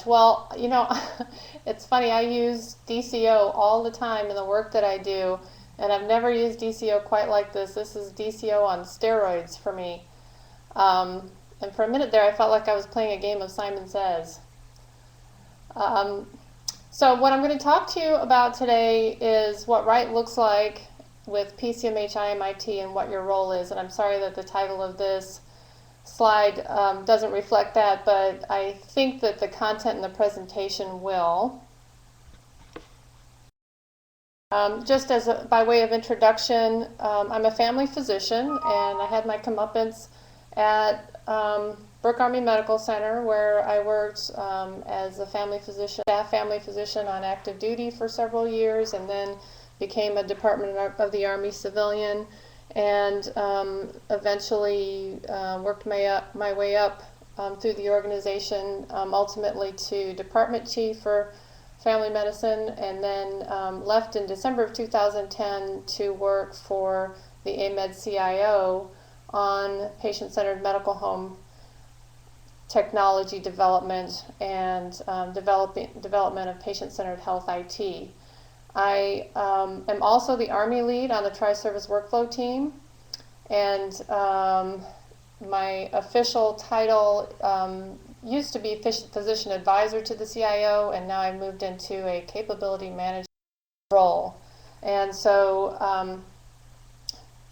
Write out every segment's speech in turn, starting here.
Well, it's funny, I use DCO all the time in the work that I do, and I've never used DCO quite like this. This is DCO on steroids for me. And for a minute there, I felt like I was playing a game of Simon Says. So what I'm going to talk to you about today is what right looks like with PCMH IMIT and what your role is. And I'm sorry that the title of this slide doesn't reflect that, but I think that the content in the presentation will. Just as by way of introduction, I'm a family physician, and I had my comeuppance at Brooke Army Medical Center, where I worked as a staff family physician on active duty for several years, and then became a Department of the Army civilian, and eventually worked my way up through the organization, ultimately to department chief for family medicine, and then left in December of 2010 to work for the AMEDD CIO on patient-centered medical home technology development and development of patient-centered health IT. I am also the Army lead on the Tri-Service Workflow team, and my official title used to be physician advisor to the CIO, and now I've moved into a capability management role. And so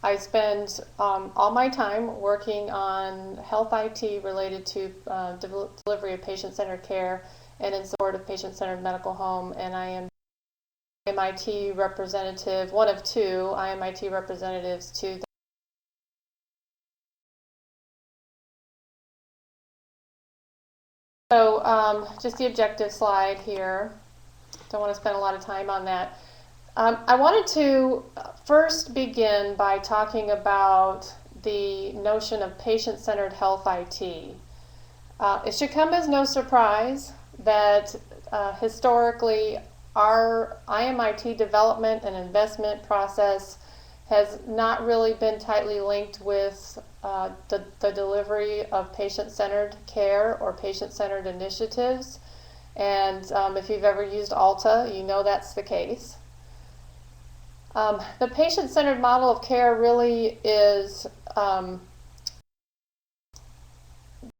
I spend all my time working on health IT related to delivery of patient-centered care and in support of patient-centered medical home, and I am IMIT representative, one of two IMIT representatives to the So just the objective slide here. Don't want to spend a lot of time on that. I wanted to first begin by talking about the notion of patient-centered health IT. It should come as no surprise that historically our IMIT development and investment process has not really been tightly linked with the delivery of patient-centered care or patient-centered initiatives. And if you've ever used Alta, you know that's the case. The patient-centered model of care really is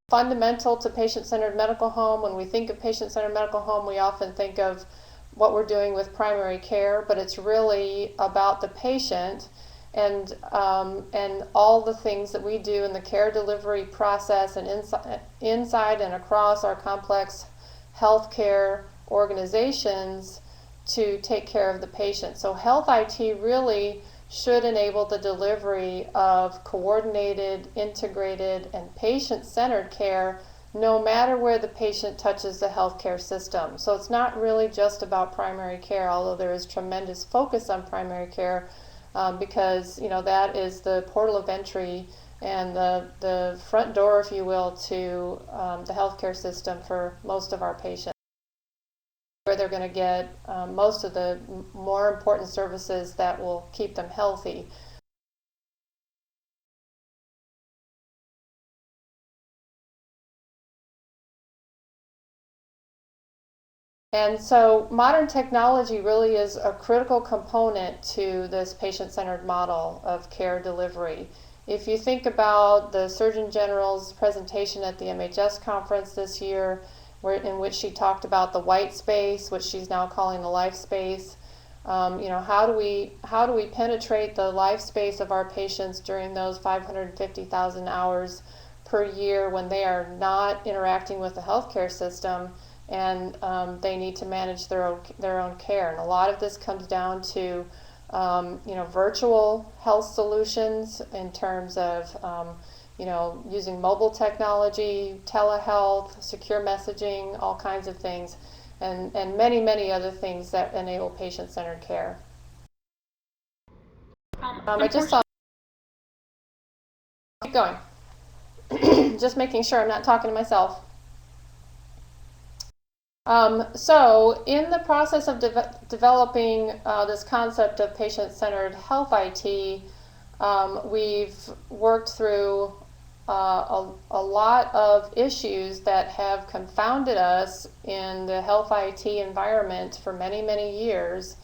fundamental to patient-centered medical home. When we think of patient-centered medical home, we often think of what we're doing with primary care, but it's really about the patient and all the things that we do in the care delivery process and inside and across our complex healthcare organizations to take care of the patient. So health IT really should enable the delivery of coordinated, integrated, and patient-centered care no matter where the patient touches the healthcare system. So it's not really just about primary care, although there is tremendous focus on primary care because that is the portal of entry and the front door, if you will, to the healthcare system for most of our patients, where they're going to get most of the more important services that will keep them healthy. And so modern technology really is a critical component to this patient-centered model of care delivery. If you think about the Surgeon General's presentation at the MHS conference this year, in which she talked about the white space, which she's now calling the life space, how do we penetrate the life space of our patients during those 550,000 hours per year when they are not interacting with the healthcare system and they need to manage their own care. And a lot of this comes down to virtual health solutions in terms of using mobile technology, telehealth, secure messaging, all kinds of things, and many, many other things that enable patient-centered care. I just saw. Keep going. Just making sure I'm not talking to myself. So in the process of developing this concept of patient-centered health IT, we've worked through a lot of issues that have confounded us in the health IT environment for many, many years.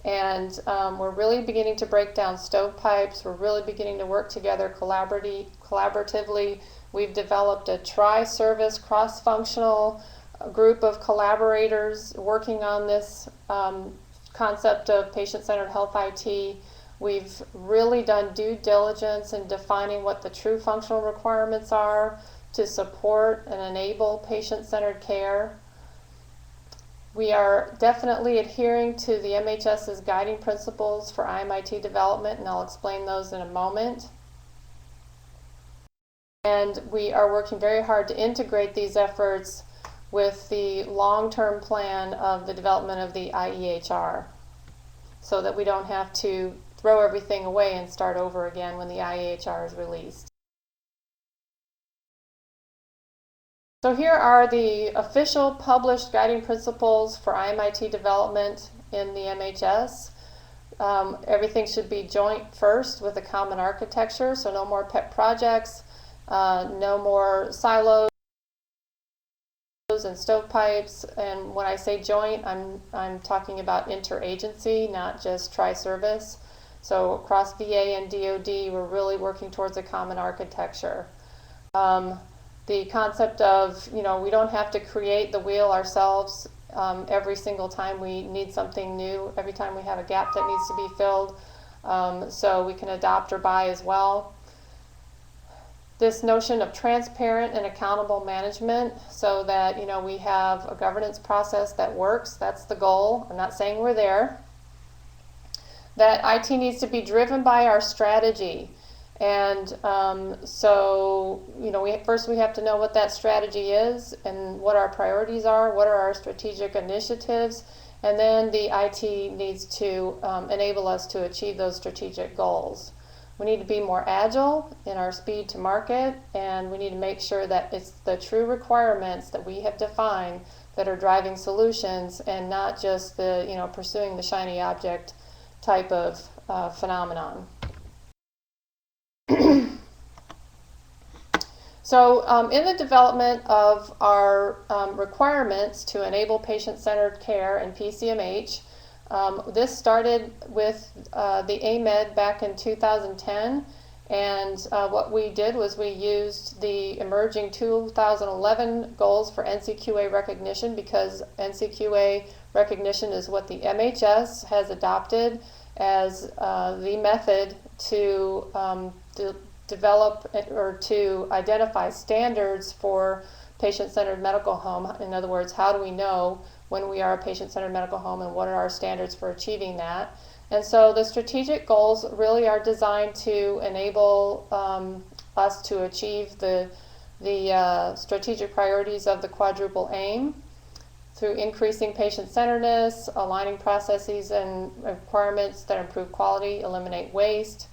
And we're really beginning to break down stovepipes. We're really beginning to work together collaboratively. We've developed a tri-service, cross-functional group of collaborators working on this concept of patient-centered health IT. We've really done due diligence in defining what the true functional requirements are to support and enable patient-centered care. We are definitely adhering to the MHS's guiding principles for IMIT development, and I'll explain those in a moment. And we are working very hard to integrate these efforts with the long-term plan of the development of the IEHR, so that we don't have to throw everything away and start over again when the IEHR is released. So here are the official published guiding principles for IMIT development in the MHS. Everything should be joint first with a common architecture, so no more pet projects, no more silos and stovepipes. And when I say joint, I'm talking about interagency, not just tri-service. So across VA and DoD, we're really working towards a common architecture. The concept of, we don't have to create the wheel ourselves every single time we need something new, every time we have a gap that needs to be filled, so we can adopt or buy as well. This notion of transparent and accountable management, so that we have a governance process that works. That's the goal. I'm not saying we're there. That IT needs to be driven by our strategy. And so, first we have to know what that strategy is and what our priorities are, what are our strategic initiatives, and then the IT needs to enable us to achieve those strategic goals. We need to be more agile in our speed to market, and we need to make sure that it's the true requirements that we have defined that are driving solutions, and not just the, pursuing the shiny object type of phenomenon. So in the development of our requirements to enable patient-centered care and PCMH, this started with the AMEDD back in 2010, and what we did was we used the emerging 2011 goals for NCQA recognition, because NCQA recognition is what the MHS has adopted as the method to develop or to identify standards for patient-centered medical home. In other words, how do we know when we are a patient-centered medical home, and what are our standards for achieving that? And so the strategic goals really are designed to enable us to achieve the strategic priorities of the quadruple aim through increasing patient-centeredness, aligning processes and requirements that improve quality, eliminate waste.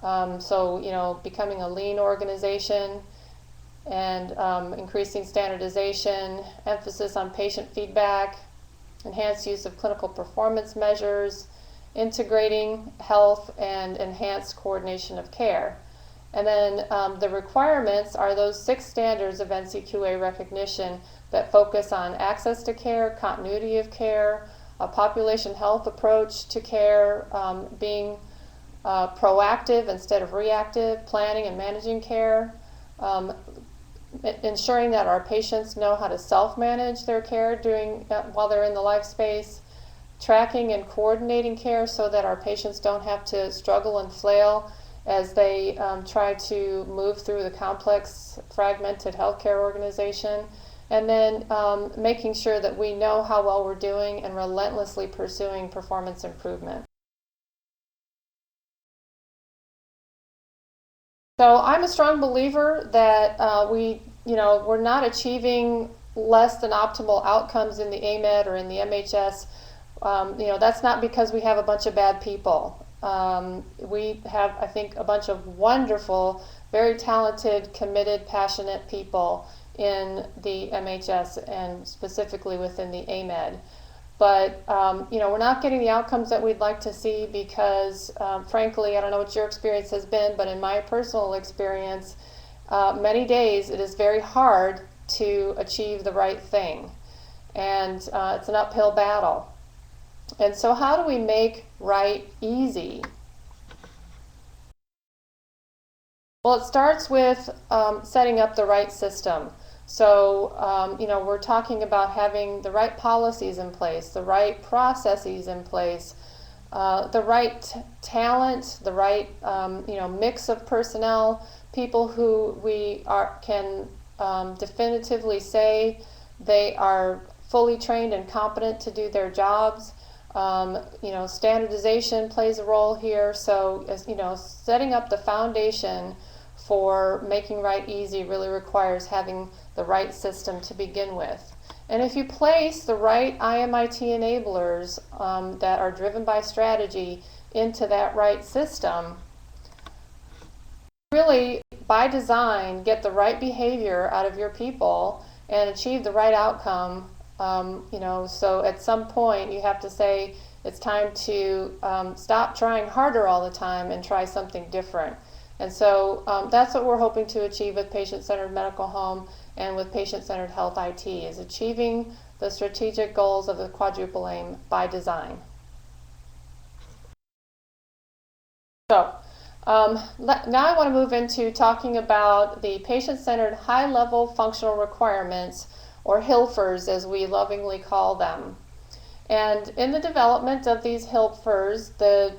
So, becoming a lean organization, and increasing standardization, emphasis on patient feedback, enhanced use of clinical performance measures, integrating health, and enhanced coordination of care. And then the requirements are those 6 standards of NCQA recognition that focus on access to care, continuity of care, a population health approach to care, being proactive instead of reactive, planning and managing care, ensuring that our patients know how to self-manage their care while they're in the life space, tracking and coordinating care so that our patients don't have to struggle and flail as they try to move through the complex, fragmented healthcare organization, and then making sure that we know how well we're doing and relentlessly pursuing performance improvement. So I'm a strong believer that we're not achieving less than optimal outcomes in the AMEDD or in the MHS. That's not because we have a bunch of bad people. We have, I think, a bunch of wonderful, very talented, committed, passionate people in the MHS and specifically within the AMEDD. But we're not getting the outcomes that we'd like to see because, frankly, I don't know what your experience has been, but in my personal experience, many days it is very hard to achieve the right thing, and it's an uphill battle. And so how do we make right easy? Well, it starts with setting up the right system. So, we're talking about having the right policies in place, the right processes in place, the right talent, the right mix of personnel, people who can definitively say they are fully trained and competent to do their jobs. Standardization plays a role here. So, setting up the foundation for making right easy really requires having the right system to begin with. And if you place the right IMIT enablers that are driven by strategy into that right system, really, by design, get the right behavior out of your people and achieve the right outcome. So at some point you have to say it's time to stop trying harder all the time and try something different. And so that's what we're hoping to achieve with Patient-Centered Medical Home and with Patient-Centered Health IT, is achieving the strategic goals of the quadruple aim by design. So now I want to move into talking about the patient-centered high-level functional requirements, or HILFers as we lovingly call them. And in the development of these HILFers, the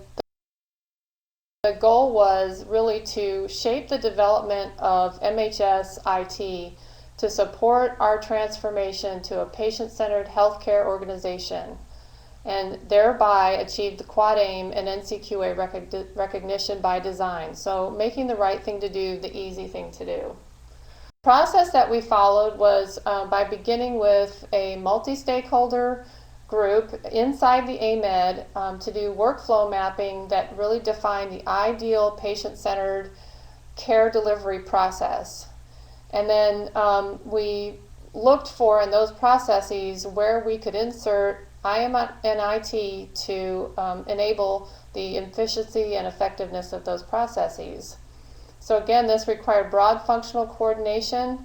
goal was really to shape the development of MHS IT to support our transformation to a patient-centered healthcare organization, and thereby achieve the quad aim and NCQA recognition by design. So making the right thing to do the easy thing to do. The process that we followed was by beginning with a multi-stakeholder group inside the AMEDD to do workflow mapping that really defined the ideal patient-centered care delivery process. And then we looked for in those processes where we could insert IM and IT to enable the efficiency and effectiveness of those processes. So again, this required broad functional coordination.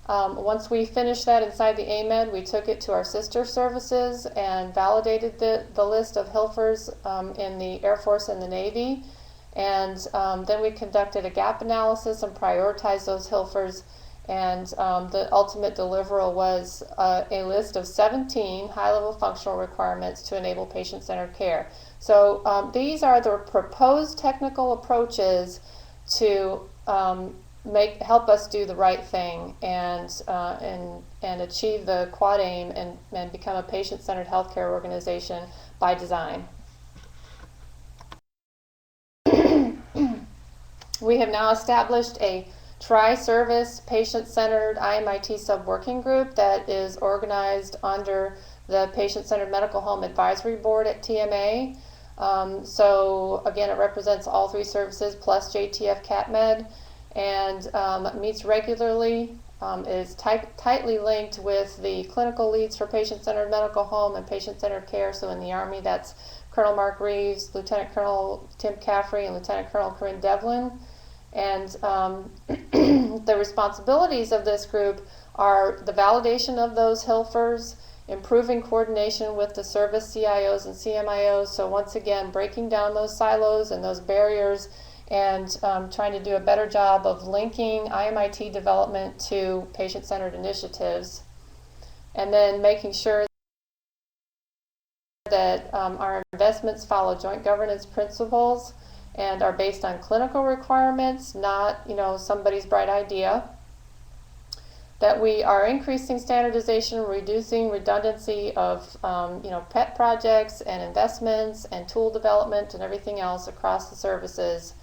Once we finished that inside the AMEDD, we took it to our sister services and validated the list of HILFers in the Air Force and the Navy. And then we conducted a gap analysis and prioritized those HILFers. And the ultimate deliverable was a list of 17 high-level functional requirements to enable patient-centered care. So these are the proposed technical approaches to help us do the right thing and achieve the quad aim and become a patient-centered healthcare organization by design. We have now established a tri-service patient-centered IMIT sub-working group that is organized under the Patient-Centered Medical Home Advisory Board at TMA. So again, it represents all three services plus JTF CATMED, and meets regularly, is tightly linked with the clinical leads for Patient-Centered Medical Home and Patient-Centered Care. So in the Army, that's Colonel Mark Reeves, Lieutenant Colonel Tim Caffrey, and Lieutenant Colonel Corinne Devlin. And the responsibilities of this group are the validation of those HILFers, improving coordination with the service CIOs and CMIOs. So once again, breaking down those silos and those barriers and trying to do a better job of linking IMIT development to patient-centered initiatives. And then making sure that our investments follow joint governance principles and are based on clinical requirements, not somebody's bright idea. That we are increasing standardization, reducing redundancy of pet projects and investments and tool development and everything else across the services.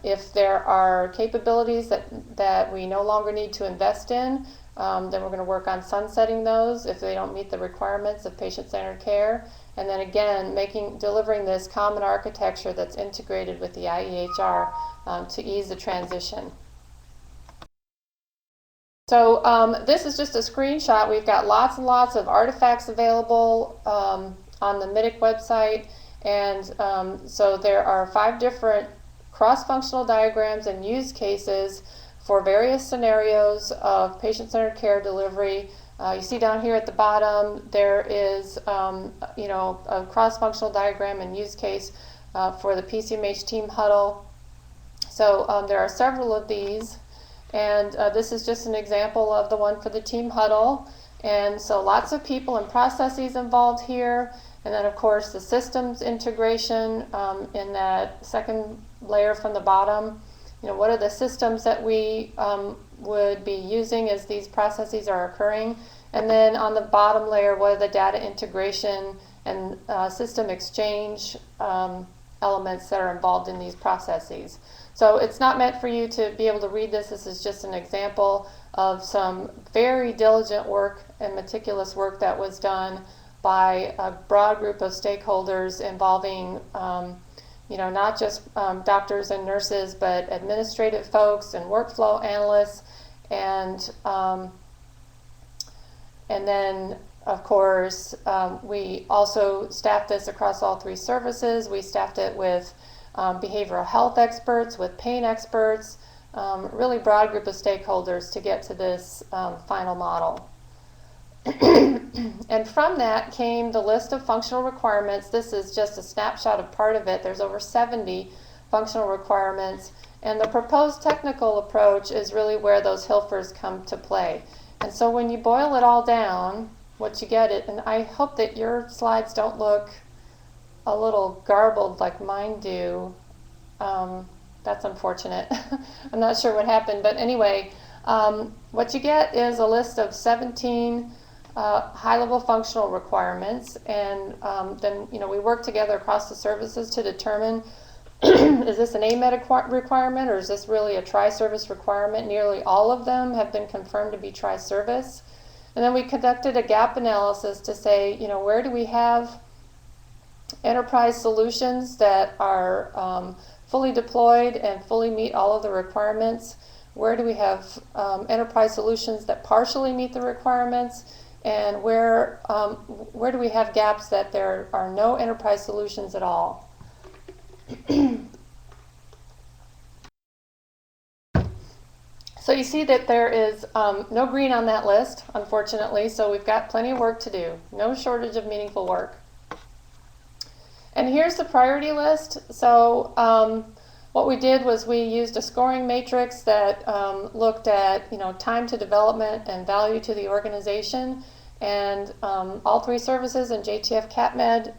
If there are capabilities that we no longer need to invest in, then we're going to work on sunsetting those if they don't meet the requirements of patient-centered care. And then again, delivering this common architecture that's integrated with the IEHR to ease the transition. So this is just a screenshot. We've got lots and lots of artifacts available on the MIDIC website. And so there are 5 different cross-functional diagrams and use cases for various scenarios of patient-centered care delivery. You see down here at the bottom, there is a cross-functional diagram and use case for the PCMH team huddle. So there are several of these, and this is just an example of the one for the team huddle. And so lots of people and processes involved here. And then, of course, the systems integration in that second layer from the bottom. What are the systems that we would be using as these processes are occurring? And then on the bottom layer, what are the data integration and system exchange elements that are involved in these processes? So it's not meant for you to be able to read this. This is just an example of some very diligent work and meticulous work that was done by a broad group of stakeholders involving not just doctors and nurses, but administrative folks and workflow analysts, and then, of course, we also staffed this across all three services. We staffed it with behavioral health experts, with pain experts, really broad group of stakeholders to get to this final model. And from that came the list of functional requirements. This is just a snapshot of part of it. There's over 70 functional requirements, and the proposed technical approach is really where those HILFers come to play. And so when you boil it all down, what you get, and I hope that your slides don't look a little garbled like mine do. That's unfortunate. I'm not sure what happened, but anyway, what you get is a list of 17 high-level functional requirements, and then we work together across the services to determine is this an AMEDD requirement or is this really a tri-service requirement? Nearly all of them have been confirmed to be tri-service. And then we conducted a gap analysis to say, where do we have enterprise solutions that are fully deployed and fully meet all of the requirements? Where do we have enterprise solutions that partially meet the requirements? And where do we have gaps that there are no enterprise solutions at all? So you see that there is no green on that list, unfortunately, so we've got plenty of work to do. No shortage of meaningful work. And here's the priority list. So what we did was we used a scoring matrix that looked at time to development and value to the organization. And all three services and JTF CapMed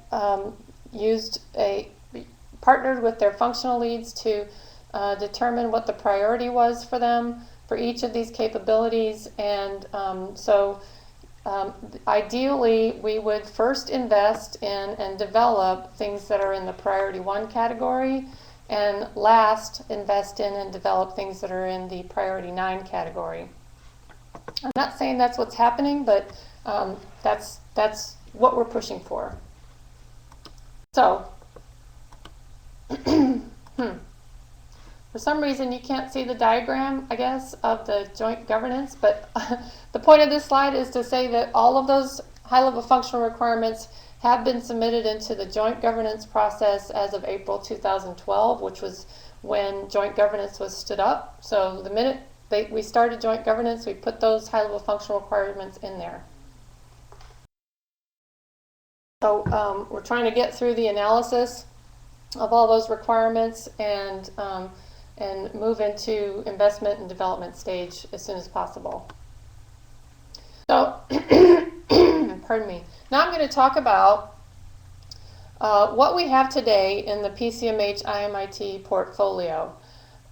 partnered with their functional leads to determine what the priority was for them for each of these capabilities. And ideally, we would first invest in and develop things that are in the priority 1 category, and last invest in and develop things that are in the priority 9 category. I'm not saying that's what's happening, but that's what we're pushing for. So, for some reason you can't see the diagram, I guess, of the joint governance, but the point of this slide is to say that all of those high-level functional requirements have been submitted into the joint governance process as of April 2012, which was when joint governance was stood up. So the minute we started joint governance, we put those high-level functional requirements in there. So we're trying to get through the analysis of all those requirements and move into investment and development stage as soon as possible. So, pardon me. Now I'm going to talk about what we have today in the PCMH IMIT portfolio.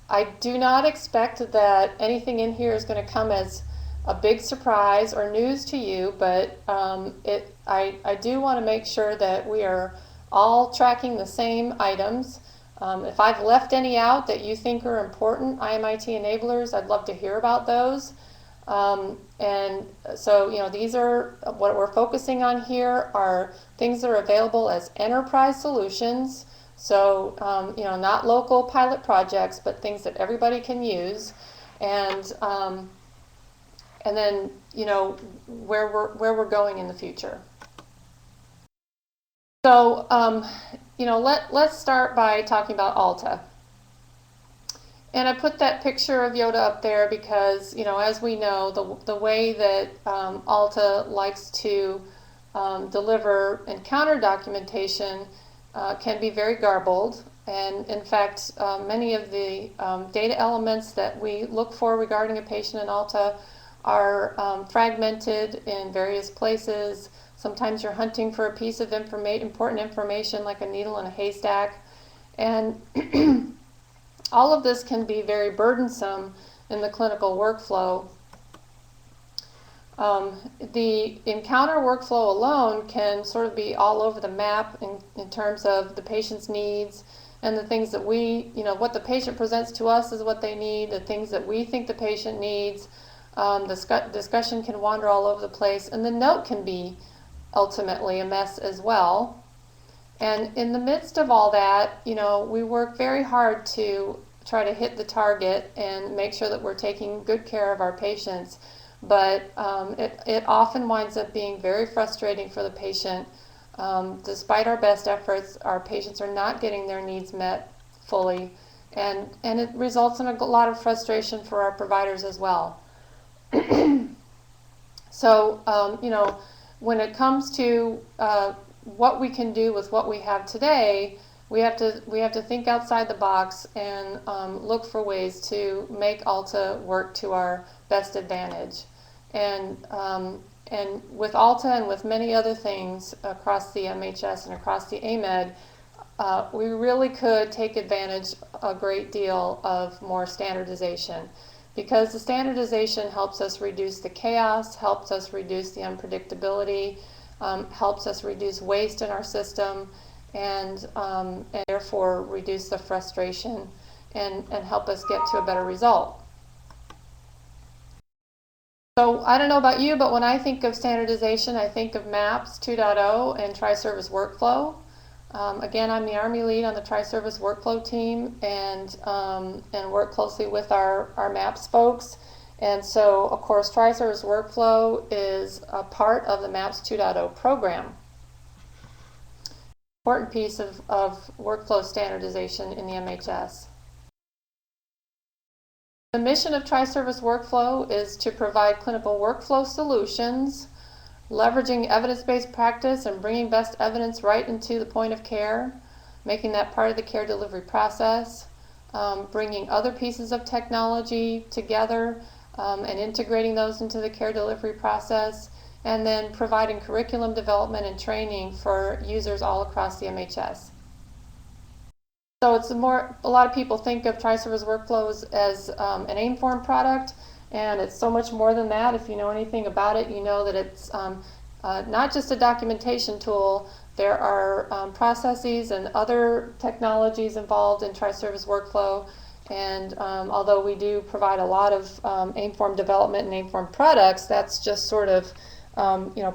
I do not expect that anything in here is going to come as a big surprise or news to you, but I do want to make sure that we are all tracking the same items. If I've left any out that you think are important IMIT enablers, I'd love to hear about those. And so, these are what we're focusing on here are things that are available as enterprise solutions. So, not local pilot projects, but things that everybody can use. And then, where we're going in the future. So, let's start by talking about ALTA. And I put that picture of Yoda up there because, as we know, the way that Alta likes to deliver encounter documentation can be very garbled. And in fact, many of the data elements that we look for regarding a patient in Alta are fragmented in various places. Sometimes you're hunting for a piece of important information like a needle in a haystack. And all of this can be very burdensome in the clinical workflow. The encounter workflow alone can sort of be all over the map in terms of the patient's needs and the things that what the patient presents to us is what they need, the things that we think the patient needs. The discussion can wander all over the place, and the note can be ultimately a mess as well. And in the midst of all that, we work very hard to try to hit the target and make sure that we're taking good care of our patients. But it often winds up being very frustrating for the patient. Despite our best efforts, our patients are not getting their needs met fully. And it results in a lot of frustration for our providers as well. So, when it comes to what we can do with what we have today, we have to think outside the box and look for ways to make Alta work to our best advantage. And with Alta and with many other things across the MHS and across the AMEDD, we really could take advantage a great deal of more standardization, because the standardization helps us reduce the chaos, helps us reduce the unpredictability, helps us reduce waste in our system, and therefore reduce the frustration and help us get to a better result. So I don't know about you, but when I think of standardization, I think of MAPS 2.0 and Tri-Service Workflow. Again, I'm the Army lead on the Tri-Service Workflow team and work closely with our MAPS folks. And so, of course, Tri-Service Workflow is a part of the MAPS 2.0 program. Important piece of workflow standardization in the MHS. The mission of Tri-Service Workflow is to provide clinical workflow solutions, leveraging evidence-based practice and bringing best evidence right into the point of care, making that part of the care delivery process, bringing other pieces of technology together and integrating those into the care delivery process, and then providing curriculum development and training for users all across the MHS. So a lot of people think of Tri-Service Workflows as an AIMForm product, and it's so much more than that. If you know anything about it, you know that it's not just a documentation tool. There are processes and other technologies involved in Tri-Service Workflow, and although we do provide a lot of AIMForm development and AIMForm products, that's just sort of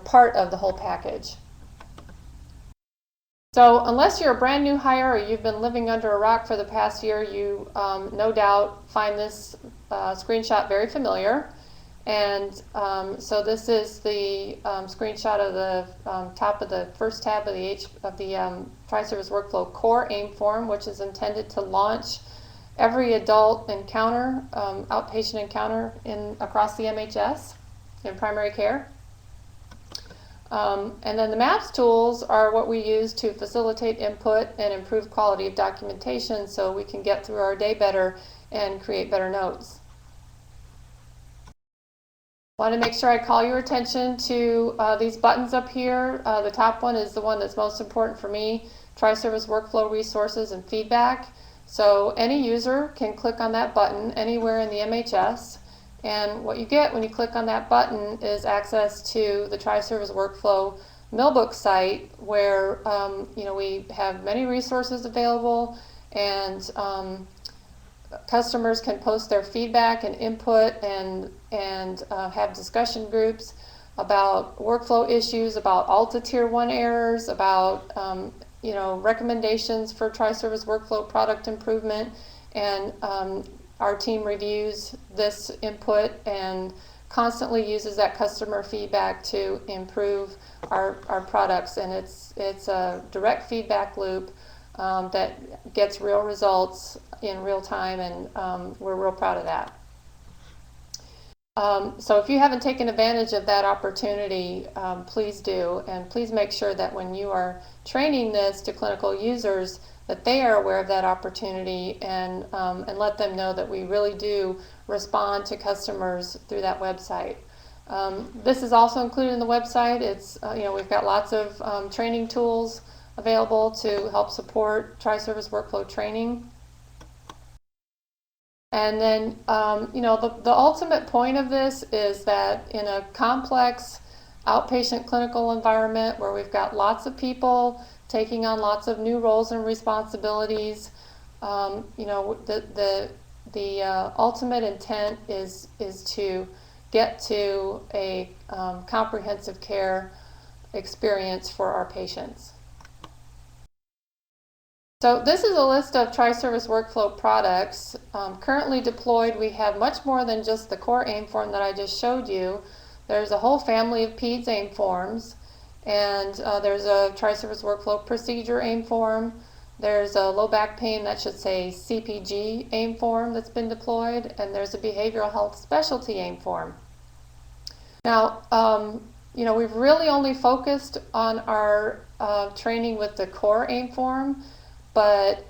part of the whole package. So unless you're a brand new hire or you've been living under a rock for the past year, you no doubt find this screenshot very familiar. And so this is the screenshot of the top of the first tab of the Tri-Service Workflow Core AIMForm, which is intended to launch every adult encounter, outpatient encounter across the MHS in primary care. And then the MAPS tools are what we use to facilitate input and improve quality of documentation so we can get through our day better and create better notes. I want to make sure I call your attention to these buttons up here. The top one is the one that's most important for me, Tri-Service Workflow Resources and Feedback. So any user can click on that button anywhere in the MHS. And what you get when you click on that button is access to the Tri-Service Workflow Millbook site, where we have many resources available, and customers can post their feedback and input and have discussion groups about workflow issues, about Alta Tier 1 errors, about recommendations for Tri-Service Workflow product improvement, and our team reviews this input and constantly uses that customer feedback to improve our products. And it's a direct feedback loop that gets real results in real time, and we're real proud of that. So if you haven't taken advantage of that opportunity, please do, and please make sure that when you are training this to clinical users, that they are aware of that opportunity, and let them know that we really do respond to customers through that website. This is also included in the website. It's we've got lots of training tools available to help support tri-service workflow training. And then, the ultimate point of this is that in a complex outpatient clinical environment where we've got lots of people taking on lots of new roles and responsibilities, the ultimate intent is to get to a comprehensive care experience for our patients. So this is a list of tri-service workflow products. Currently deployed, we have much more than just the core AIM form that I just showed you. There's a whole family of PEDS AIM forms, and there's a tri-service workflow procedure AIM form. There's a low back pain, that should say CPG AIM form that's been deployed, and there's a behavioral health specialty AIM form. Now, we've really only focused on our training with the core AIM form, but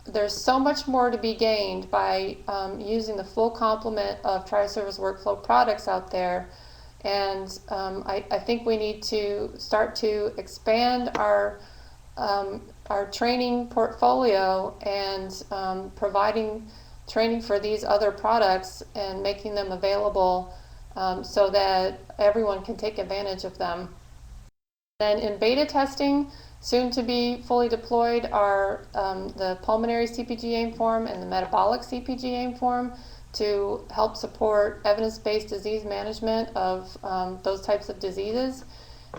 there's so much more to be gained by using the full complement of tri-service workflow products out there, and I think we need to start to expand our training portfolio and providing training for these other products and making them available so that everyone can take advantage of them. Then in beta testing, soon to be fully deployed, are the pulmonary CPG AIM form and the metabolic CPG AIM form to help support evidence-based disease management of those types of diseases.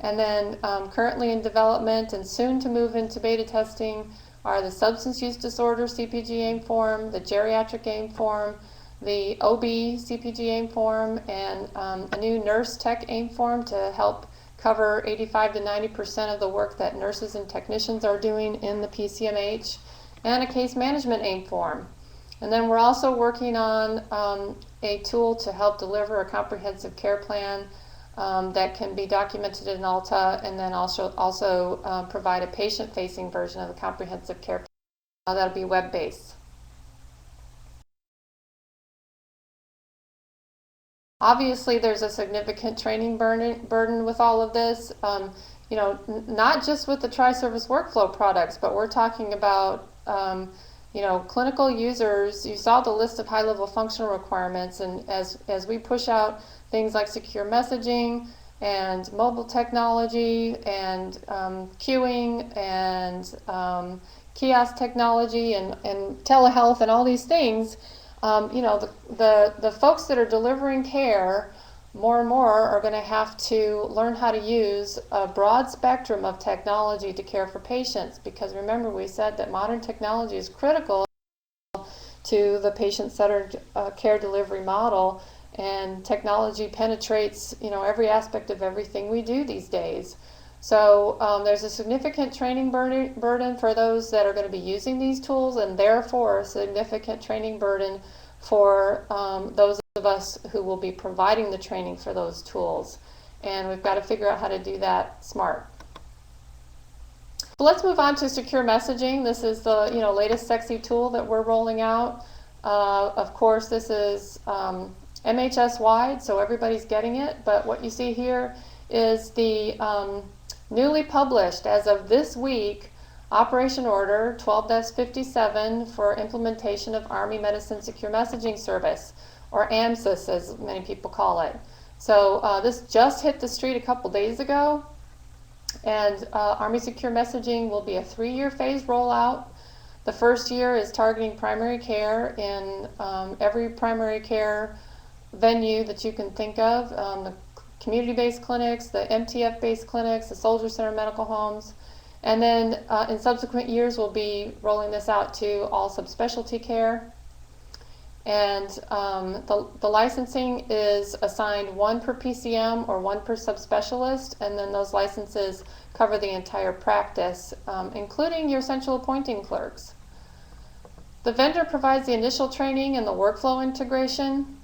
And then currently in development and soon to move into beta testing are the substance use disorder CPG AIM form, the geriatric AIM form, the OB CPG AIM form, and a new nurse tech AIM form to help cover 85 to 90% of the work that nurses and technicians are doing in the PCMH, and a case management AIM form. And then we're also working on a tool to help deliver a comprehensive care plan that can be documented in Alta, and then also provide a patient-facing version of the comprehensive care plan. That'll be web-based. Obviously, there's a significant training burden with all of this, not just with the tri-service workflow products, but we're talking about, clinical users. You saw the list of high-level functional requirements, and as we push out things like secure messaging and mobile technology and queuing and kiosk technology and telehealth and all these things, the folks that are delivering care more and more are going to have to learn how to use a broad spectrum of technology to care for patients, because remember, we said that modern technology is critical to the patient-centered care delivery model, and technology penetrates every aspect of everything we do these days. So there's a significant training burden for those that are going to be using these tools, and therefore a significant training burden for those of us who will be providing the training for those tools. And we've got to figure out how to do that smart. So let's move on to secure messaging. This is the latest sexy tool that we're rolling out. Of course, this is MHS wide, so everybody's getting it. But what you see here is the newly published, as of this week, Operation Order 12-57 for implementation of Army Medicine Secure Messaging Service, or AMSIS as many people call it. So this just hit the street a couple days ago, and Army Secure Messaging will be a 3-year phased rollout. The first year is targeting primary care in every primary care venue that you can think of, the community-based clinics, the MTF-based clinics, the Soldier Center medical homes. And then in subsequent years, we'll be rolling this out to all subspecialty care. And the licensing is assigned one per PCM or one per subspecialist, and then those licenses cover the entire practice, including your central appointing clerks. The vendor provides the initial training and the workflow integration,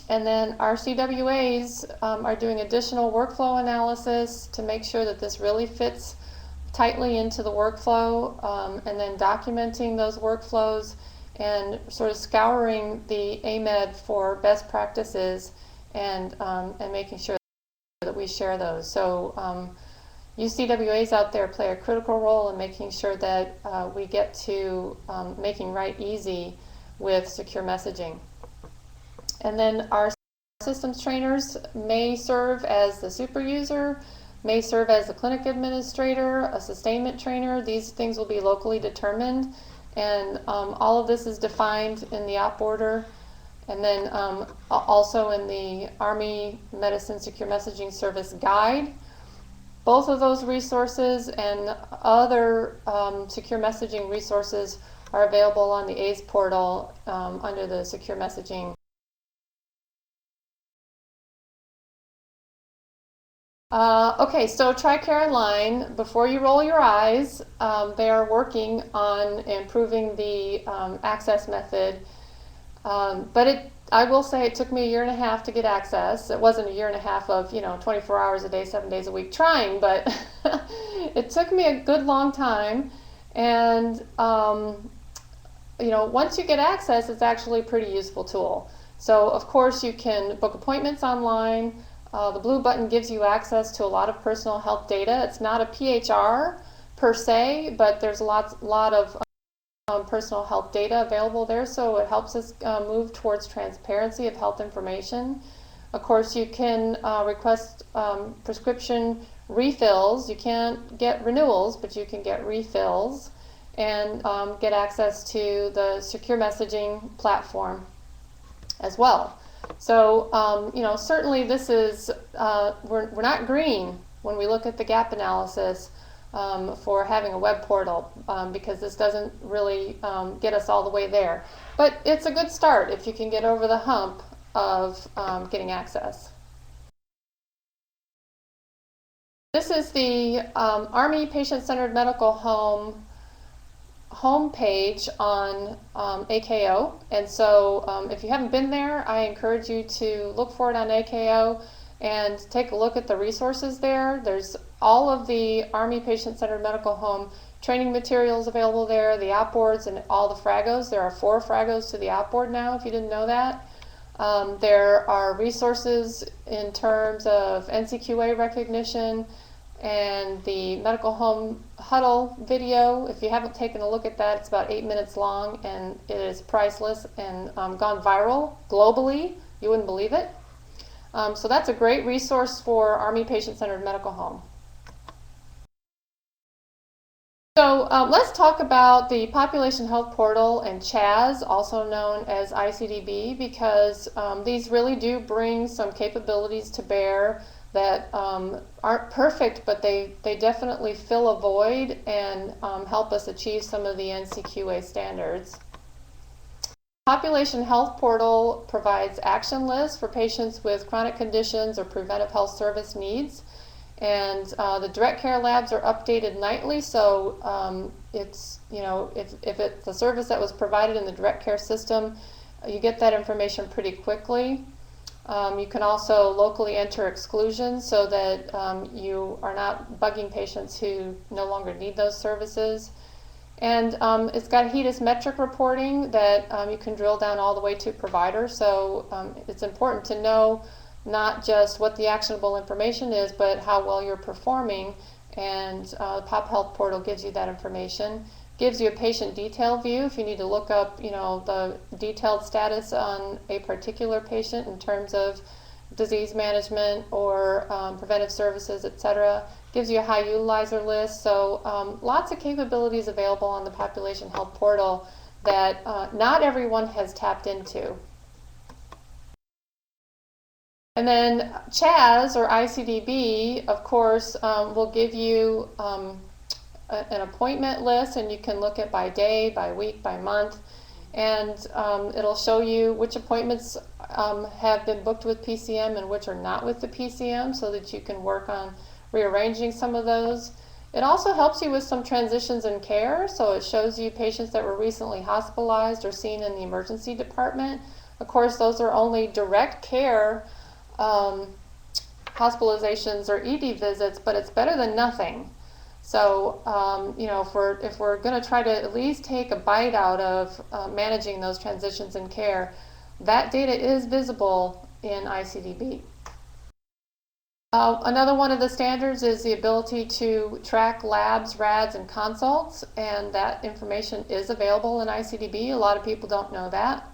and then our CWAs are doing additional workflow analysis to make sure that this really fits tightly into the workflow, and then documenting those workflows and sort of scouring the AMEDD for best practices and making sure that we share those. So you CWAs out there play a critical role in making sure that we get to making write easy with secure messaging. And then our systems trainers may serve as the super user, may serve as the clinic administrator, a sustainment trainer. These things will be locally determined, and all of this is defined in the op order, and then also in the Army Medicine Secure Messaging Service Guide. Both of those resources and other secure messaging resources are available on the ACE portal under the secure messaging. Okay, so TRICARE Online, before you roll your eyes, they are working on improving the access method, but I will say it took me 1.5 years to get access. It wasn't 1.5 years of 24 hours a day, 7 days a week trying, but it took me a good long time. And once you get access, it's actually a pretty useful tool. So of course you can book appointments online. The blue button gives you access to a lot of personal health data. It's not a PHR per se, but there's a lot of personal health data available there, so it helps us move towards transparency of health information. Of course, you can request prescription refills. You can't get renewals, but you can get refills, and get access to the secure messaging platform as well. So certainly this is we're not green when we look at the gap analysis for having a web portal, because this doesn't really get us all the way there. But it's a good start if you can get over the hump of getting access. This is the Army Patient-Centered Medical Home homepage on AKO, and so if you haven't been there, I encourage you to look for it on AKO and take a look at the resources there. There's all of the Army Patient-Centered Medical Home training materials available there, the outboards and all the fragos. There are 4 fragos to the outboard now, if you didn't know that. There are resources in terms of NCQA recognition and the medical home huddle video. If you haven't taken a look at that, it's about 8 minutes long, and it is priceless and gone viral globally. You wouldn't believe it. So that's a great resource for Army Patient-Centered Medical Home. So let's talk about the Population Health Portal and CHAS, also known as ICDB, because these really do bring some capabilities to bear that aren't perfect, but they definitely fill a void and help us achieve some of the NCQA standards. Population Health Portal provides action lists for patients with chronic conditions or preventive health service needs. And the direct care labs are updated nightly, so it's, if it's a service that was provided in the direct care system, you get that information pretty quickly. You can also locally enter exclusions so that you are not bugging patients who no longer need those services. And it's got HEDIS metric reporting that you can drill down all the way to provider. So it's important to know not just what the actionable information is, but how well you're performing. And the Pop Health Portal gives you that information. Gives you a patient detail view if you need to look up, the detailed status on a particular patient in terms of disease management or preventive services, etc. Gives you a high utilizer list. So lots of capabilities available on the Population Health Portal that not everyone has tapped into. And then CHAS, or ICDB, of course, will give you an appointment list, and you can look at by day, by week, by month. and it'll show you which appointments have been booked with PCM and which are not with the PCM, so that you can work on rearranging some of those. It also helps you with some transitions in care, so it shows you patients that were recently hospitalized or seen in the emergency department. Of course, those are only direct care hospitalizations or ED visits, but it's better than nothing. So, you know, if we're going to try to at least take a bite out of managing those transitions in care, that data is visible in ICDB. Another one of the standards is the ability to track labs, RADs, and consults, and that information is available in ICDB. A lot of people don't know that.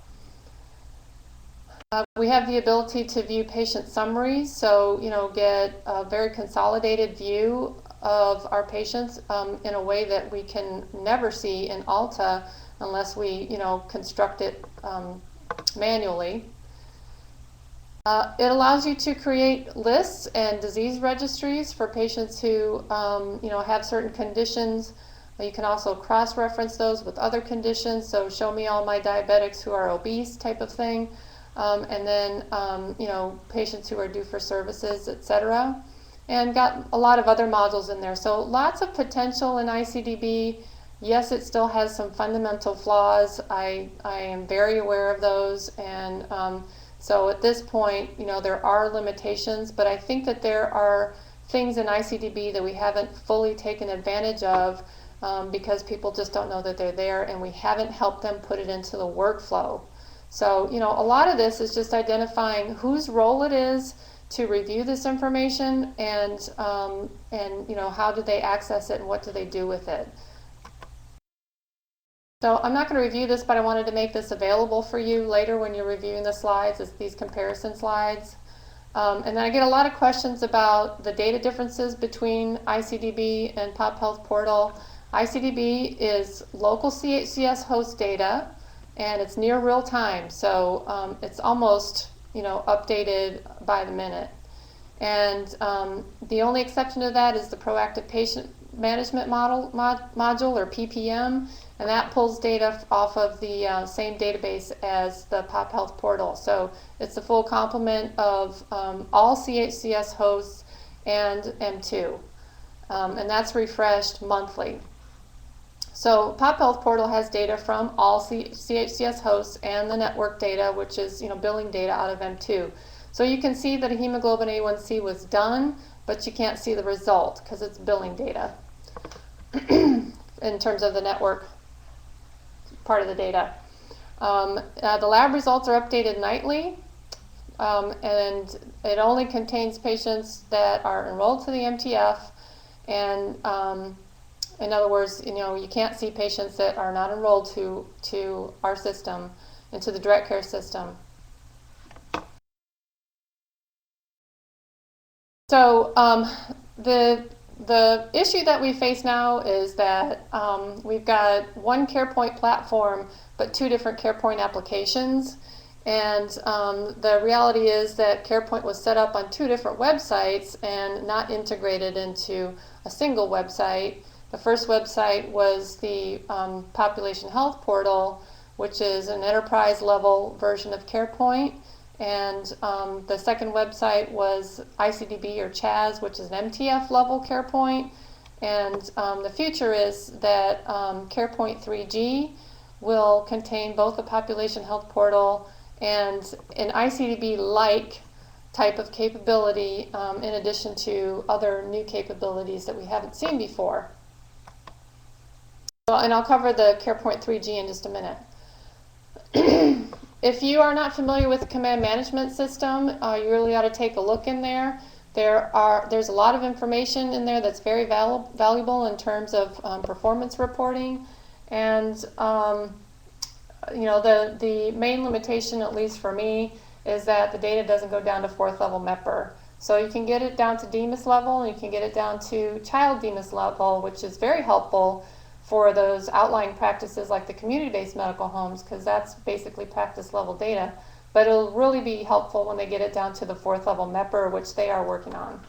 We have the ability to view patient summaries, so get a very consolidated view of our patients in a way that we can never see in Alta unless we construct it manually. It allows you to create lists and disease registries for patients who have certain conditions. You can also cross-reference those with other conditions, so show me all my diabetics who are obese type of thing, and then patients who are due for services, etc. And got a lot of other modules in there. So lots of potential in ICDB. Yes, it still has some fundamental flaws. I am very aware of those, and so at this point, there are limitations, but I think that there are things in ICDB that we haven't fully taken advantage of because people just don't know that they're there, and we haven't helped them put it into the workflow. So, a lot of this is just identifying whose role it is to review this information, and how do they access it and what do they do with it. So I'm not going to review this, but I wanted to make this available for you later when you're reviewing the slides, it's these comparison slides. And then I get a lot of questions about the data differences between ICDB and Pop Health Portal. ICDB is local CHCS host data, and it's near real time, so it's almost updated by the minute. And the only exception to that is the proactive patient management module, or PPM, and that pulls data off of the same database as the Pop Health Portal. So it's the full complement of all CHCS hosts and M2, and that's refreshed monthly. So Pop Health Portal has data from all CHCS hosts and the network data, which is billing data out of M2. So you can see that a hemoglobin A1C was done, but you can't see the result because it's billing data in terms of the network part of the data. The lab results are updated nightly, and it only contains patients that are enrolled to the MTF, and in other words, you can't see patients that are not enrolled to our system and to the direct care system. So the issue that we face now is that we've got one CarePoint platform, but two different CarePoint applications. And the reality is that CarePoint was set up on two different websites and not integrated into a single website. The first website was the Population Health Portal, which is an enterprise level version of CarePoint. And the second website was ICDB or CHAS, which is an MTF level CarePoint. And the future is that CarePoint 3G will contain both the Population Health Portal and an ICDB-like type of capability in addition to other new capabilities that we haven't seen before. And I'll cover the CarePoint 3G in just a minute. If you are not familiar with the command management system, you really ought to take a look in there. There's a lot of information in there that's very valuable in terms of performance reporting, and the main limitation, at least for me, is that the data doesn't go down to 4th level MEPR. So you can get it down to DEMIS level, and you can get it down to child DEMIS level, which is very helpful for those outlying practices like the community-based medical homes, because that's basically practice level data. But it'll really be helpful when they get it down to the 4th level MEPR, which they are working on.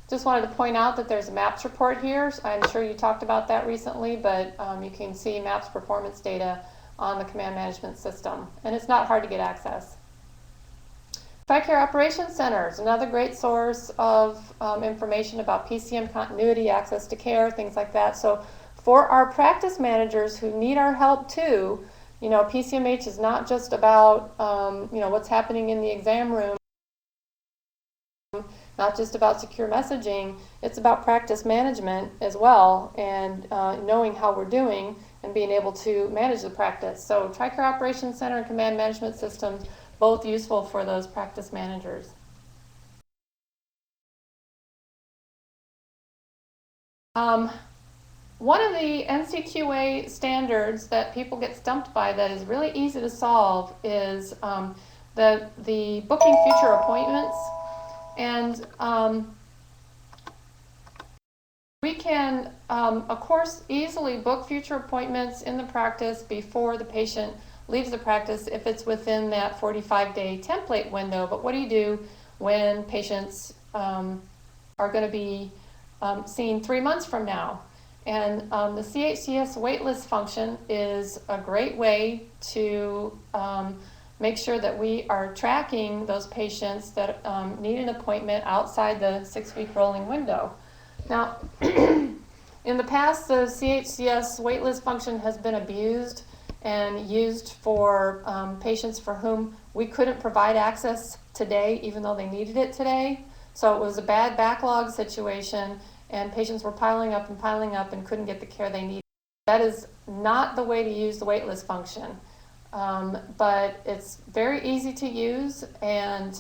Just wanted to point out that there's a MAPS report here. I'm sure you talked about that recently, but you can see MAPS performance data on the command management system, and it's not hard to get access. TRICARE Operations Center is another great source of information about PCM continuity, access to care, things like that. So for our practice managers who need our help too, you know, PCMH is not just about you know, what's happening in the exam room, not just about secure messaging, it's about practice management as well, and knowing how we're doing and being able to manage the practice. So TRICARE Operations Center and Command Management Systems, both useful for those practice managers. One of the NCQA standards that people get stumped by that is really easy to solve is the booking future appointments. And we can, of course, easily book future appointments in the practice before the patient leaves the practice if it's within that 45-day template window. But what do you do when patients are going to be seen 3 months from now? And the CHCS waitlist function is a great way to make sure that we are tracking those patients that need an appointment outside the 6-week rolling window. Now, in the past, the CHCS waitlist function has been abused and used for patients for whom we couldn't provide access today, even though they needed it today. So it was a bad backlog situation, and patients were piling up and couldn't get the care they needed. That is not the way to use the waitlist function. But it's very easy to use, and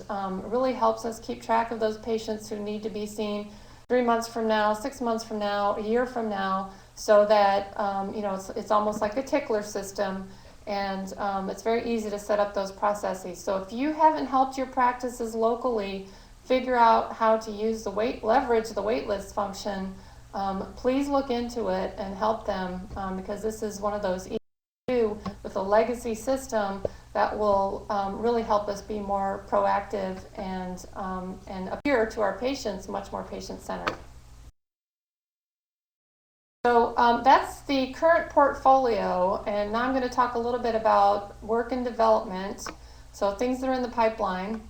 really helps us keep track of those patients who need to be seen 3 months from now, 6 months from now, a year from now, so that you know, it's almost like a tickler system, and it's very easy to set up those processes. So if you haven't helped your practices locally figure out how to use leverage the waitlist function, please look into it and help them, because this is one of those with a legacy system that will really help us be more proactive and appear to our patients much more patient-centered. So that's the current portfolio, and now I'm going to talk a little bit about work and development, so things that are in the pipeline.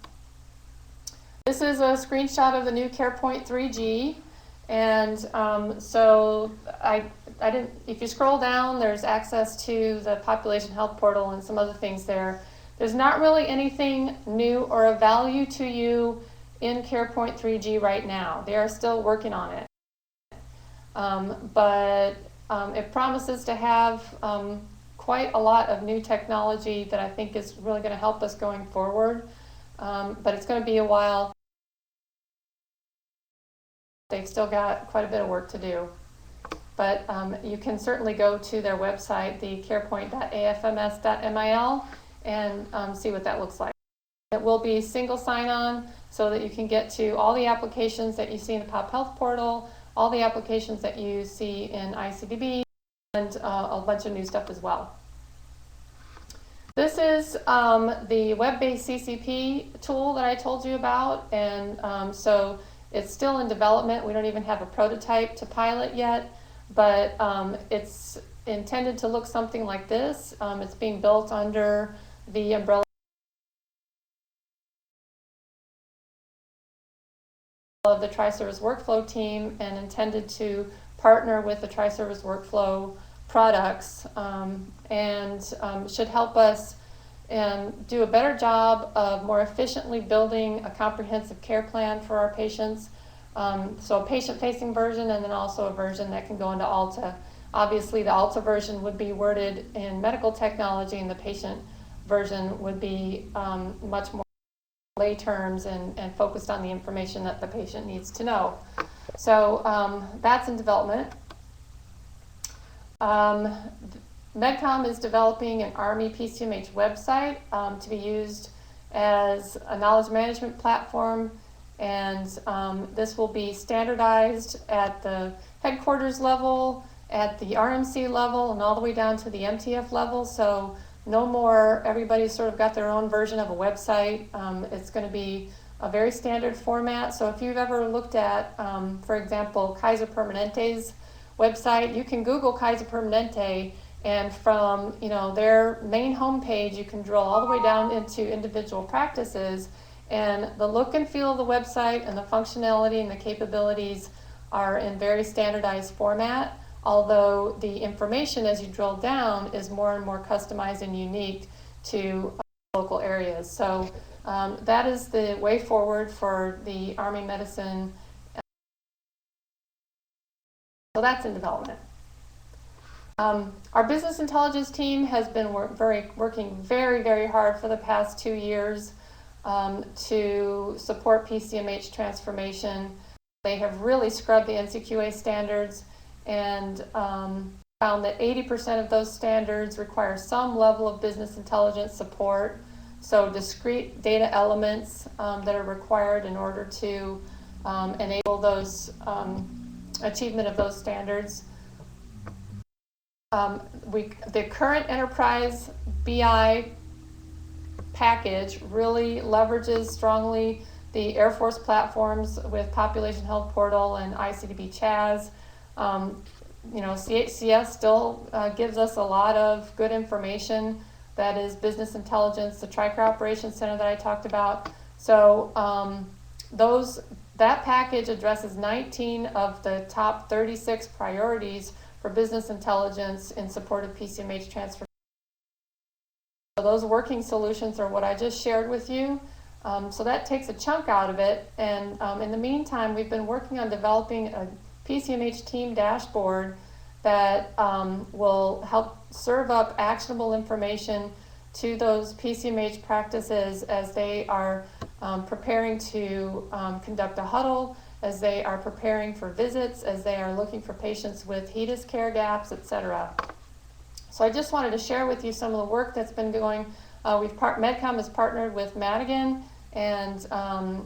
This is a screenshot of the new CarePoint 3G, and so if you scroll down, there's access to the population health portal and some other things there. There's not really anything new or of value to you in CarePoint 3G right now. They are still working on it. But it promises to have quite a lot of new technology that I think is really going to help us going forward. But it's going to be a while. They've still got quite a bit of work to do. But you can certainly go to their website, the carepoint.afms.mil, and see what that looks like. It will be single sign-on so that you can get to all the applications that you see in the Pop Health portal, all the applications that you see in ICDB, and a bunch of new stuff as well. This is the web-based CCP tool that I told you about, and so it's still in development. We don't even have a prototype to pilot yet, but it's intended to look something like this. It's being built under the umbrella of the Tri-Service Workflow team, and intended to partner with the Tri-Service Workflow products, and should help us do a better job of more efficiently building a comprehensive care plan for our patients. So a patient-facing version, and then also a version that can go into ALTA. Obviously, the ALTA version would be worded in medical technology, and the patient version would be much more lay terms and focused on the information that the patient needs to know. So that's in development. MedCom is developing an Army PCMH website to be used as a knowledge management platform, and this will be standardized at the headquarters level, at the RMC level, and all the way down to the MTF level. So no more everybody's sort of got their own version of a website. It's going to be a very standard format. So if you've ever looked at, for example, Kaiser Permanente's website, you can Google Kaiser Permanente And from their main homepage, you can drill all the way down into individual practices, and the look and feel of the website and the functionality and the capabilities are in very standardized format, although the information as you drill down is more and more customized and unique to local areas. So that is the way forward for the Army Medicine. So that's in development. Our business intelligence team has been working very, very hard for the past 2 years to support PCMH transformation. They have really scrubbed the NCQA standards and found that 80% of those standards require some level of business intelligence support. So discrete data elements that are required in order to enable those achievement of those standards. The current enterprise BI package really leverages strongly the Air Force platforms with Population Health Portal and ICDB CHAS. CHCS still gives us a lot of good information. That is business intelligence, the Tri-Care Operations Center that I talked about. So that package addresses 19 of the top 36 priorities for business intelligence in support of PCMH transformation. So those working solutions are what I just shared with you. So that takes a chunk out of it. And in the meantime, we've been working on developing a PCMH team dashboard that will help serve up actionable information to those PCMH practices as they are preparing to conduct a huddle, as they are preparing for visits, as they are looking for patients with HEDIS care gaps, etc. So I just wanted to share with you some of the work that's been going. MedCom has partnered with Madigan, and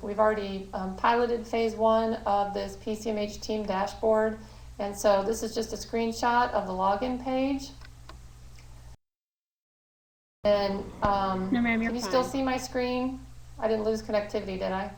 we've already piloted phase 1 of this PCMH team dashboard. And so this is just a screenshot of the login page. And no, ma'am, you're can you fine. still see my screen? I didn't lose connectivity, did I?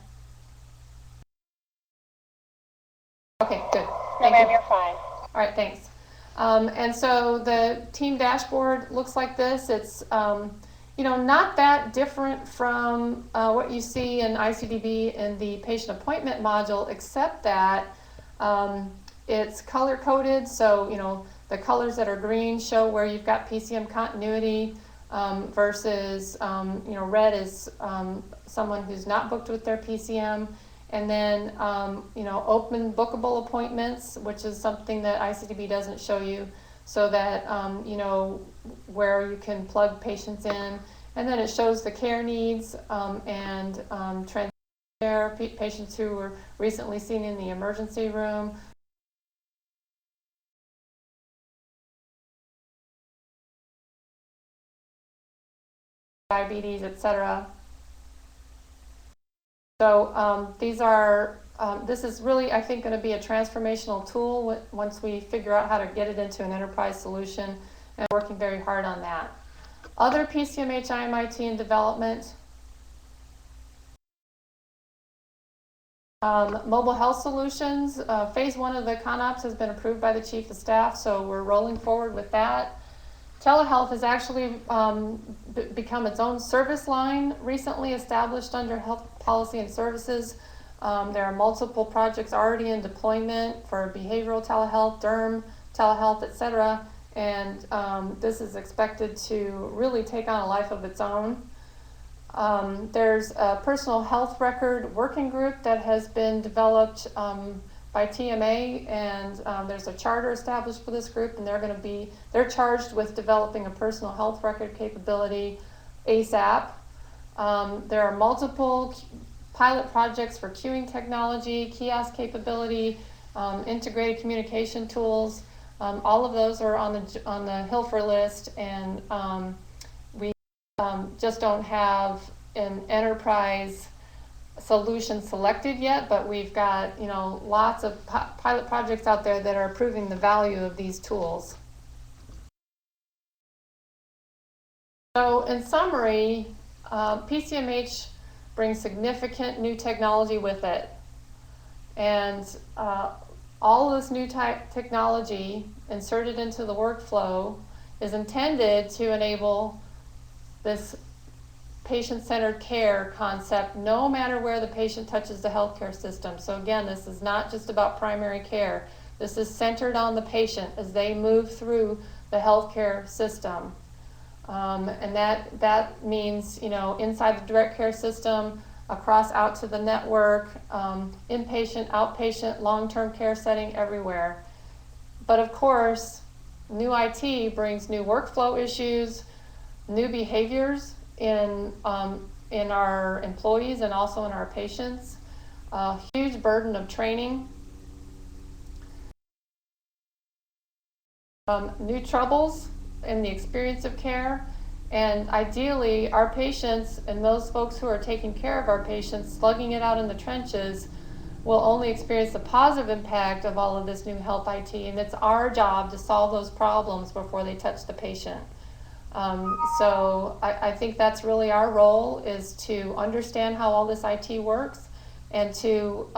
Okay, good. No, ma'am, you're fine. All right, thanks. And so the team dashboard looks like this. It's not that different from what you see in ICDB in the patient appointment module, except that it's color coded. So the colors that are green show where you've got PCM continuity versus red is someone who's not booked with their PCM. And then, open bookable appointments, which is something that ICDB doesn't show you, so that, where you can plug patients in. And then it shows the care needs and care, patients who were recently seen in the emergency room. Diabetes, etc. So this is really, I think, going to be a transformational tool once we figure out how to get it into an enterprise solution, and working very hard on that. Other PCMH IMIT in development. Mobile health solutions. Phase 1 of the ConOps has been approved by the Chief of Staff, so we're rolling forward with that. Telehealth has actually become its own service line, recently established under Health Policy and Services. There are multiple projects already in deployment for behavioral telehealth, derm telehealth, etc. And this is expected to really take on a life of its own. There's a personal health record working group that has been developed by TMA, and there's a charter established for this group, and they're charged with developing a personal health record capability ASAP. There are multiple pilot projects for queuing technology, kiosk capability, integrated communication tools. All of those are on the Hilfer list, and we just don't have an enterprise solution selected yet, but we've got lots of pilot projects out there that are proving the value of these tools. So in summary, PCMH brings significant new technology with it, and all of this new technology inserted into the workflow is intended to enable this patient-centered care concept no matter where the patient touches the healthcare system. So again, this is not just about primary care. This is centered on the patient as they move through the healthcare system. And that means, inside the direct care system, across out to the network, inpatient, outpatient, long-term care setting, everywhere. But of course, new IT brings new workflow issues, new behaviors in our employees and also in our patients, a huge burden of training, new troubles in the experience of care, and ideally our patients and those folks who are taking care of our patients, slugging it out in the trenches, will only experience the positive impact of all of this new health IT, and it's our job to solve those problems before they touch the patient. So I think that's really our role, is to understand how all this IT works and to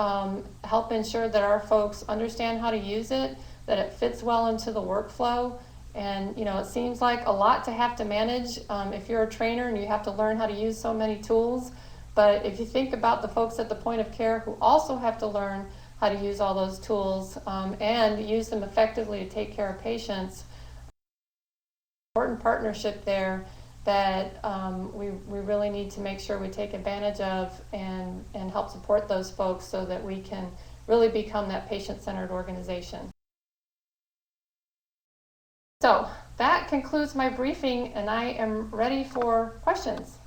help ensure that our folks understand how to use it, that it fits well into the workflow. And it seems like a lot to have to manage if you're a trainer and you have to learn how to use so many tools. But if you think about the folks at the point of care who also have to learn how to use all those tools and use them effectively to take care of patients, important partnership there that we really need to make sure we take advantage of and help support those folks so that we can really become that patient-centered organization. So that concludes my briefing, and I am ready for questions.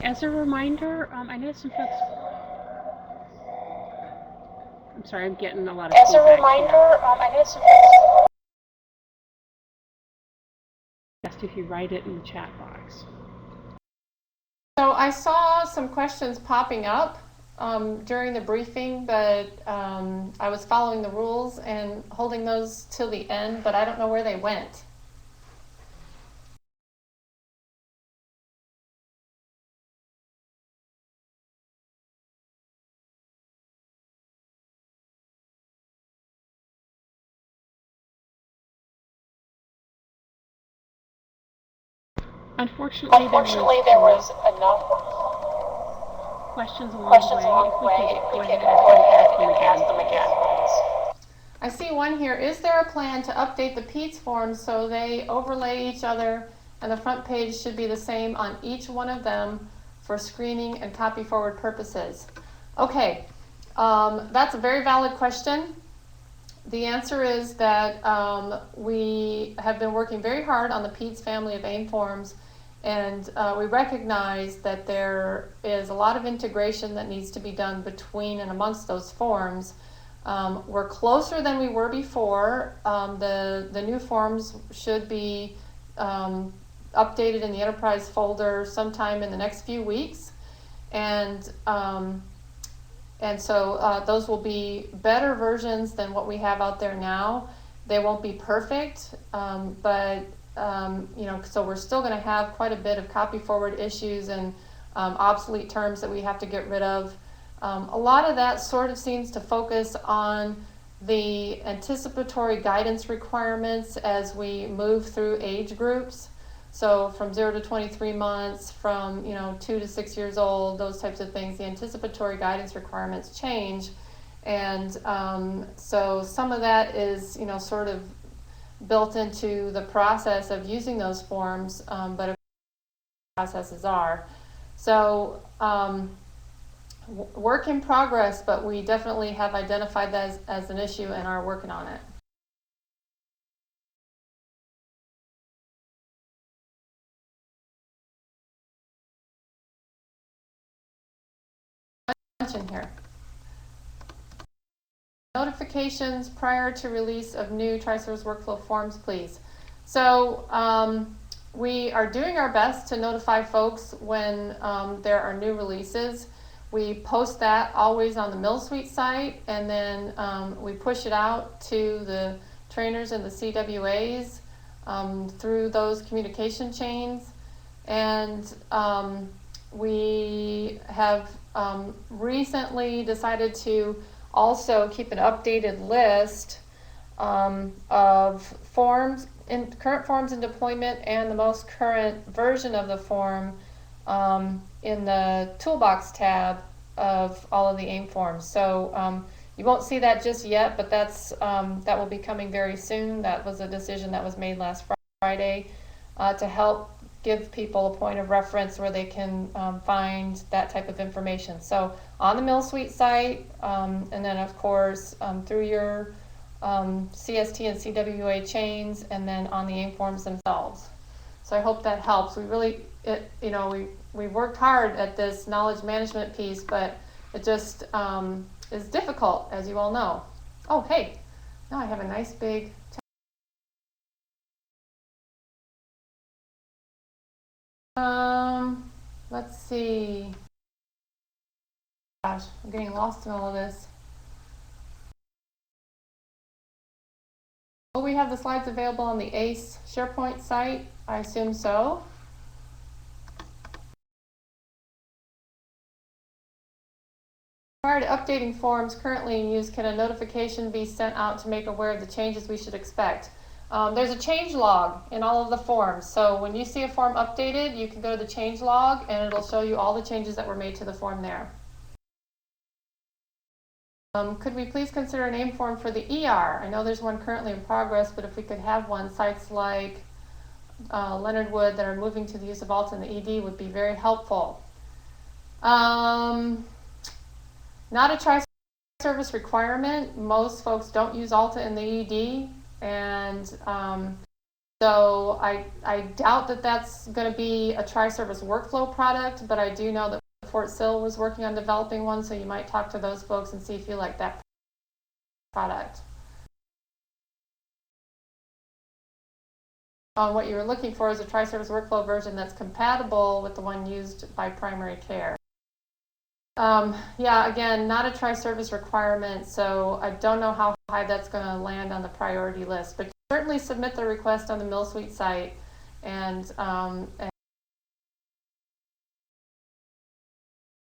As a reminder, I know some folks. I'm sorry, I'm getting a lot of feedback. As a reminder, I know some folks. Best if you write it in the chat box. So I saw some questions popping up during the briefing, but I was following the rules and holding those till the end, but I don't know where they went. Unfortunately, there was enough questions along the way. If we could go ahead and ask them again. I see one here. Is there a plan to update the PEDS forms so they overlay each other and the front page should be the same on each one of them for screening and copy forward purposes? Okay, that's a very valid question. The answer is that we have been working very hard on the PEDS family of AIM forms, and we recognize that there is a lot of integration that needs to be done between and amongst those forms. We're closer than we were before. The new forms should be updated in the enterprise folder sometime in the next few weeks, and so those will be better versions than what we have out there now. They won't be perfect, but so we're still going to have quite a bit of copy forward issues and obsolete terms that we have to get rid of. A lot of that sort of seems to focus on the anticipatory guidance requirements as we move through age groups. So from 0 to 23 months, from 2 to 6 years old, those types of things, the anticipatory guidance requirements change. And so some of that is sort of built into the process of using those forms, but processes are. So work in progress, but we definitely have identified that as an issue and are working on it. Here. Notifications prior to release of new TriService workflow forms, please. So we are doing our best to notify folks when there are new releases. We post that always on the MillSuite site, and then we push it out to the trainers and the CWAs through those communication chains. And we have recently decided to also keep an updated list of forms, current forms in deployment, and the most current version of the form in the toolbox tab of all of the AIM forms. So you won't see that just yet, but that will be coming very soon. That was a decision that was made last Friday to help give people a point of reference where they can find that type of information. So on the MillSuite site, and then of course through your CST and CWA chains, and then on the AIM forms themselves. So I hope that helps. We worked hard at this knowledge management piece, but it just is difficult, as you all know. Oh, hey, now I have a nice big let's see. Gosh, I'm getting lost in all of this. Will we have the slides available on the ACE SharePoint site? I assume so. Prior to updating forms currently in use, can a notification be sent out to make aware of the changes we should expect? There's a change log in all of the forms. So when you see a form updated, you can go to the change log and it'll show you all the changes that were made to the form there. Could we please consider an AIM form for the ER? I know there's one currently in progress, but if we could have one, sites like Leonard Wood that are moving to the use of ALTA in the ED would be very helpful. Not a tri-service requirement. Most folks don't use ALTA in the ED, and so I doubt that that's going to be a tri-service workflow product, but I do know that Fort Sill was working on developing one, so you might talk to those folks and see if you like that product. What you're looking for is a tri-service workflow version that's compatible with the one used by primary care. Yeah, again, not a tri-service requirement, so I don't know how high that's going to land on the priority list, but certainly submit the request on the MillSuite site, and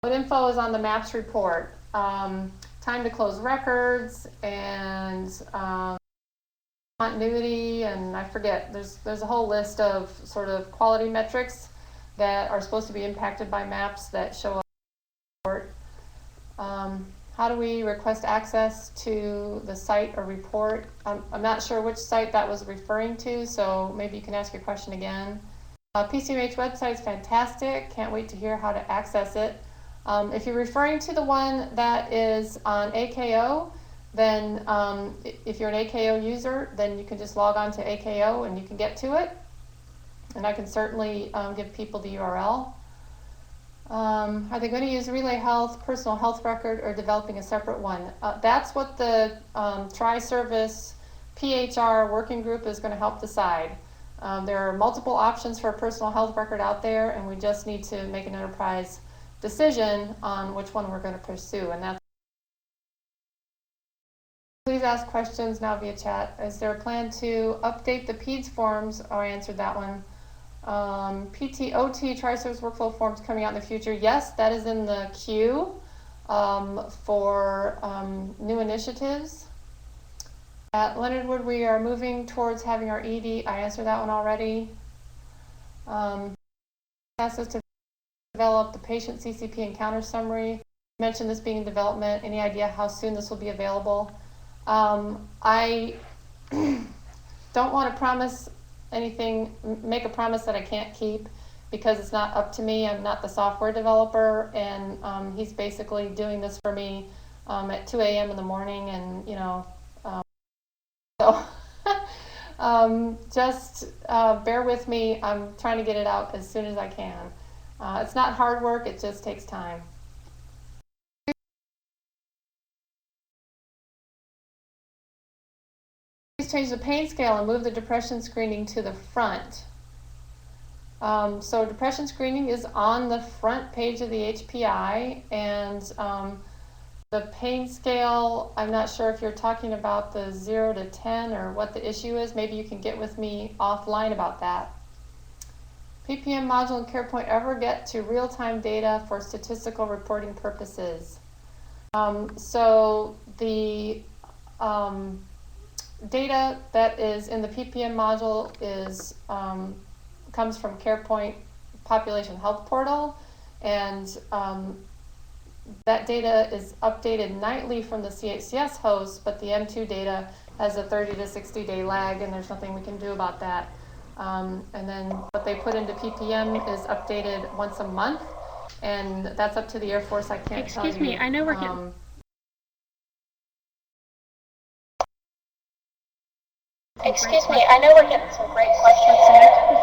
what info is on the MAPS report? Time to close records and continuity, and I forget, there's a whole list of sort of quality metrics that are supposed to be impacted by MAPS that show up in the report. How do we request access to the site or report? I'm not sure which site that was referring to, so maybe you can ask your question again. PCMH website is fantastic. Can't wait to hear how to access it. If you're referring to the one that is on AKO, then if you're an AKO user, then you can just log on to AKO and you can get to it. And I can certainly give people the URL. Are they going to use Relay Health, Personal Health Record, or developing a separate one? That's what the Tri-Service PHR working group is going to help decide. There are multiple options for a personal health record out there, and we just need to make an enterprise decision on which one we're going to pursue. And that's. Please ask questions now via chat. Is there a plan to update the PEDS forms? Oh, I answered that one. PT/OT Tri-Service workflow forms coming out in the future. Yes, that is in the queue for new initiatives. At Leonard Wood, we are moving towards having our ED. I answered that one already. Asked us to develop the patient CCP encounter summary. You mentioned this being in development. Any idea how soon this will be available? I don't want to promise anything, make a promise that I can't keep, because it's not up to me. I'm not the software developer, and he's basically doing this for me at 2 a.m. in the morning, and so just bear with me. I'm trying to get it out as soon as I can. It's not hard work, it just takes time. Please change the pain scale and move the depression screening to the front. So depression screening is on the front page of the HPI, and the pain scale, I'm not sure if you're talking about the 0 to 10 or what the issue is. Maybe you can get with me offline about that. PPM module and CarePoint ever get to real-time data for statistical reporting purposes? So the data that is in the PPM module is comes from CarePoint Population Health Portal, and that data is updated nightly from the CHCS host, but the M2 data has a 30 to 60 day lag, and there's nothing we can do about that. And then what they put into PPM is updated once a month, and that's up to the Air Force. I can't tell you. Excuse me, I know we're getting... Excuse me, I know we're getting some great questions.